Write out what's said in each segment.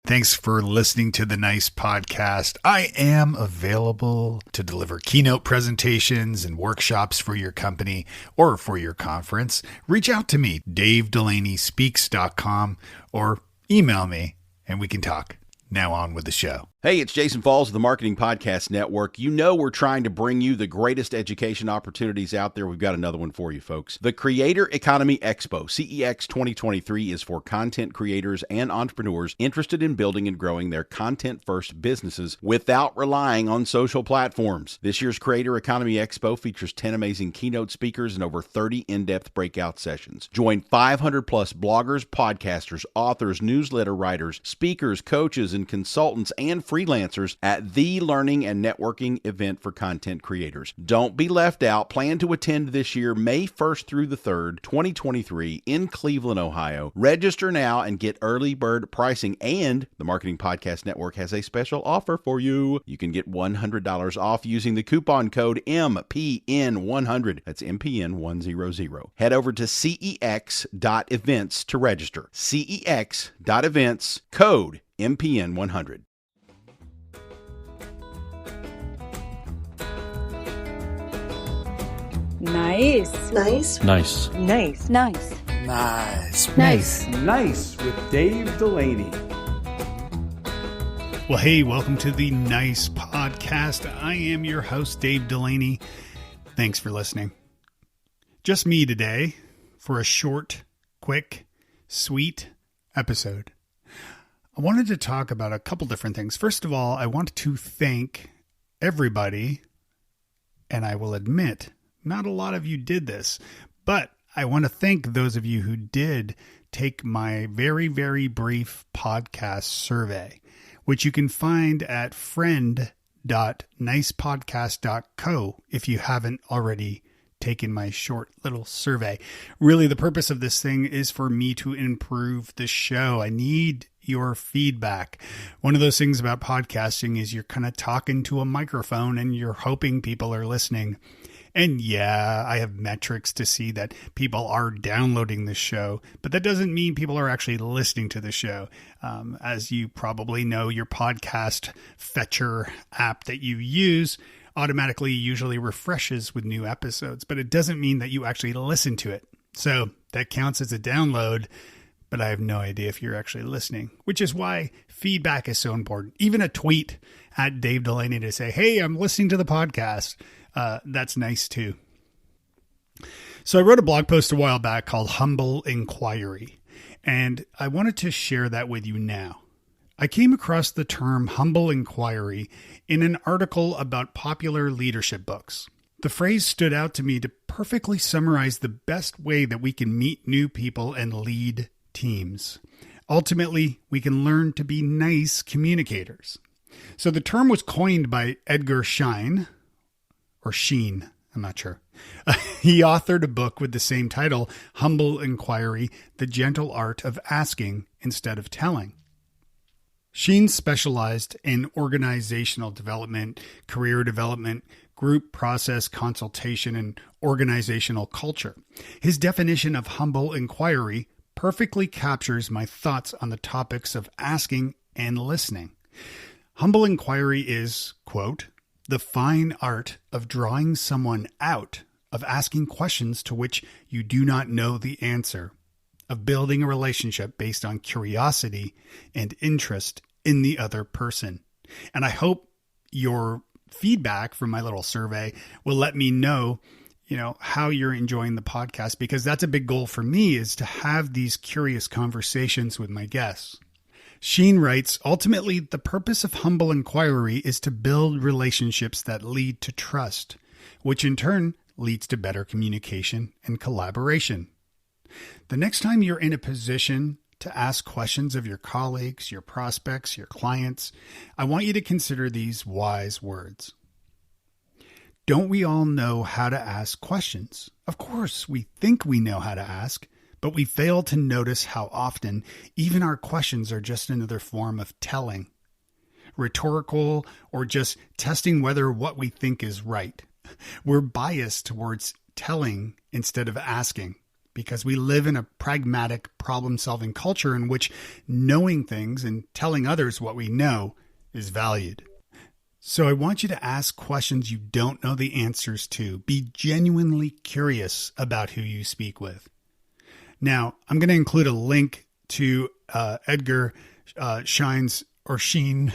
Thanks for listening to the Nice Podcast. I am available to deliver keynote presentations and workshops for your company or for your conference. Reach out to me, DaveDelaneySpeaks.com, or email me and we can talk. Now on with the show. Hey, it's Jason Falls of the Marketing Podcast Network. You know we're trying to bring you the greatest education opportunities out there. We've got another one for you, folks. The Creator Economy Expo, CEX 2023, is for content creators and entrepreneurs interested in building and growing their content-first businesses without relying on social platforms. This year's Creator Economy Expo features 10 amazing keynote speakers and over 30 in-depth breakout sessions. Join 500-plus bloggers, podcasters, authors, newsletter writers, speakers, coaches, and consultants, and freelancers at the learning and networking event for content creators. Don't be left out. Plan to attend this year, May 1st through the 3rd, 2023 in Cleveland, Ohio. Register now and get early bird pricing, and the Marketing Podcast Network has a special offer for you. You can get $100 off using the coupon code MPN100. That's MPN100. Head over to cex.events to register. cex.events, code MPN100. Nice. Nice. Nice. Nice. Nice. Nice. Nice. Nice with Dave Delaney. Well, hey, welcome to the Nice Podcast. I am your host, Dave Delaney. Thanks for listening. Just me today for a short, quick, sweet episode. I wanted to talk about a couple different things. First of all, I want to thank everybody, and I will admit, not a lot of you did this, but I want to thank those of you who did take my very, very brief podcast survey, which you can find at friend.nicepodcast.co if you haven't already taken my short little survey. Really, the purpose of this thing is for me to improve the show. I need your feedback. One of those things about podcasting is you're kind of talking to a microphone and you're hoping people are listening. And yeah, I have metrics to see that people are downloading this show, but that doesn't mean people are actually listening to the show. As you probably know, your podcast fetcher app that you use automatically usually refreshes with new episodes, but it doesn't mean that you actually listen to it. So that counts as a download, but I have no idea if you're actually listening, which is why feedback is so important. Even a tweet at Dave Delaney to say, hey, I'm listening to the podcast. That's nice too. So I wrote a blog post a while back called Humble Inquiry, and I wanted to share that with you now. I came across the term humble inquiry in an article about popular leadership books. The phrase stood out to me to perfectly summarize the best way that we can meet new people and lead teams. Ultimately, we can learn to be nice communicators. So the term was coined by Edgar Schein, or Sheen, I'm not sure. He authored a book with the same title, Humble Inquiry, The Gentle Art of Asking Instead of Telling. Sheen specialized in organizational development, career development, group process consultation, and organizational culture. His definition of humble inquiry perfectly captures my thoughts on the topics of asking and listening. Humble inquiry is, quote, the fine art of drawing someone out, of asking questions to which you do not know the answer, of building a relationship based on curiosity and interest in the other person. And I hope your feedback from my little survey will let me know, how you're enjoying the podcast, because that's a big goal for me, is to have these curious conversations with my guests. Sheen writes, ultimately, the purpose of humble inquiry is to build relationships that lead to trust, which in turn leads to better communication and collaboration. The next time you're in a position to ask questions of your colleagues, your prospects, your clients, I want you to consider these wise words. Don't we all know how to ask questions? Of course, we think we know how to ask, but we fail to notice how often even our questions are just another form of telling, rhetorical, or just testing whether what we think is right. We're biased towards telling instead of asking, because we live in a pragmatic, problem-solving culture in which knowing things and telling others what we know is valued. So I want you to ask questions you don't know the answers to. Be genuinely curious about who you speak with. Now, I'm going to include a link to Edgar Sheen.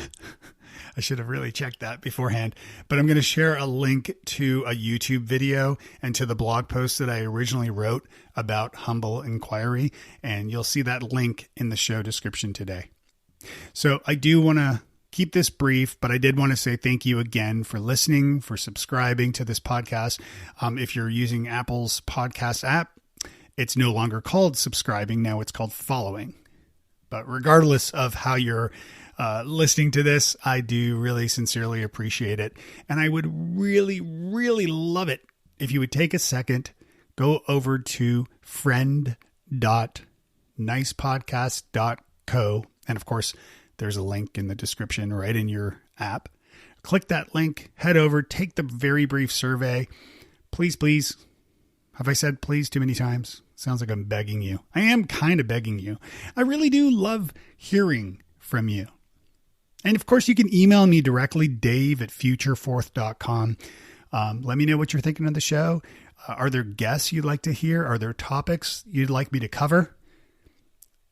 I should have really checked that beforehand, but I'm going to share a link to a YouTube video and to the blog post that I originally wrote about humble inquiry, and you'll see that link in the show description today. So I do want to keep this brief, but I did want to say thank you again for listening, for subscribing to this podcast. If you're using Apple's podcast app, it's no longer called subscribing. Now it's called following. But regardless of how you're listening to this, I do really sincerely appreciate it. And I would really, really love it if you would take a second, go over to friend.nicepodcast.co. And of course, there's a link in the description right in your app. Click that link, head over, take the very brief survey. Please, please. Have I said please too many times? Sounds like I'm begging you. I am kind of begging you. I really do love hearing from you. And of course, you can email me directly, dave@futureforth.com. Let me know what you're thinking of the show. Are there guests you'd like to hear? Are there topics you'd like me to cover?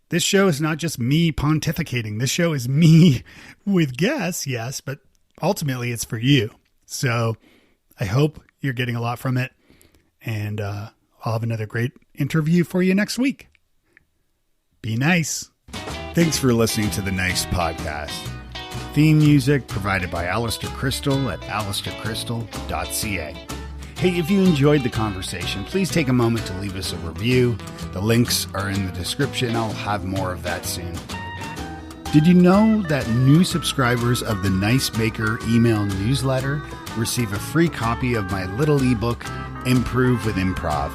This show is not just me pontificating. This show is me with guests, yes, but ultimately it's for you. So I hope you're getting a lot from it. And I'll have another great interview for you next week. Be nice. Thanks for listening to the Nice Podcast. Theme music provided by Alistair Crystal at alistaircrystal.ca. Hey, if you enjoyed the conversation, please take a moment to leave us a review. The links are in the description. I'll have more of that soon. Did you know that new subscribers of the Nice Maker email newsletter receive a free copy of my little ebook, Improve with Improv?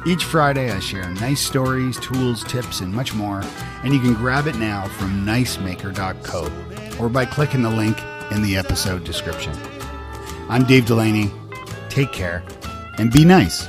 Each Friday, I share nice stories, tools, tips, and much more, and you can grab it now from nicemaker.co or by clicking the link in the episode description. I'm Dave Delaney. Take care and be nice.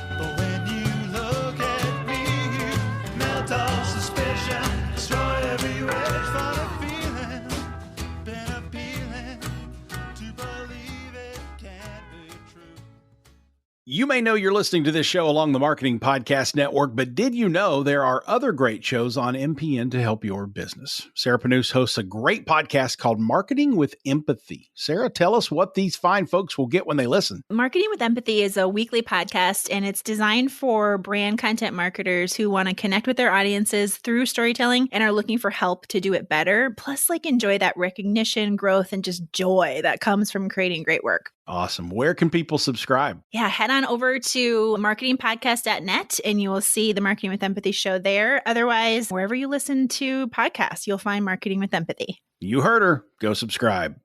You may know you're listening to this show along the Marketing Podcast Network, but did you know there are other great shows on MPN to help your business? Sarah Panus hosts a great podcast called Marketing with Empathy. Sarah, tell us what these fine folks will get when they listen. Marketing with Empathy is a weekly podcast, and it's designed for brand content marketers who want to connect with their audiences through storytelling and are looking for help to do it better, plus enjoy that recognition, growth, and just joy that comes from creating great work. Awesome. Where can people subscribe? Yeah, head on over to marketingpodcast.net and you will see the Marketing with Empathy show there. Otherwise, wherever you listen to podcasts, you'll find Marketing with Empathy. You heard her. Go subscribe.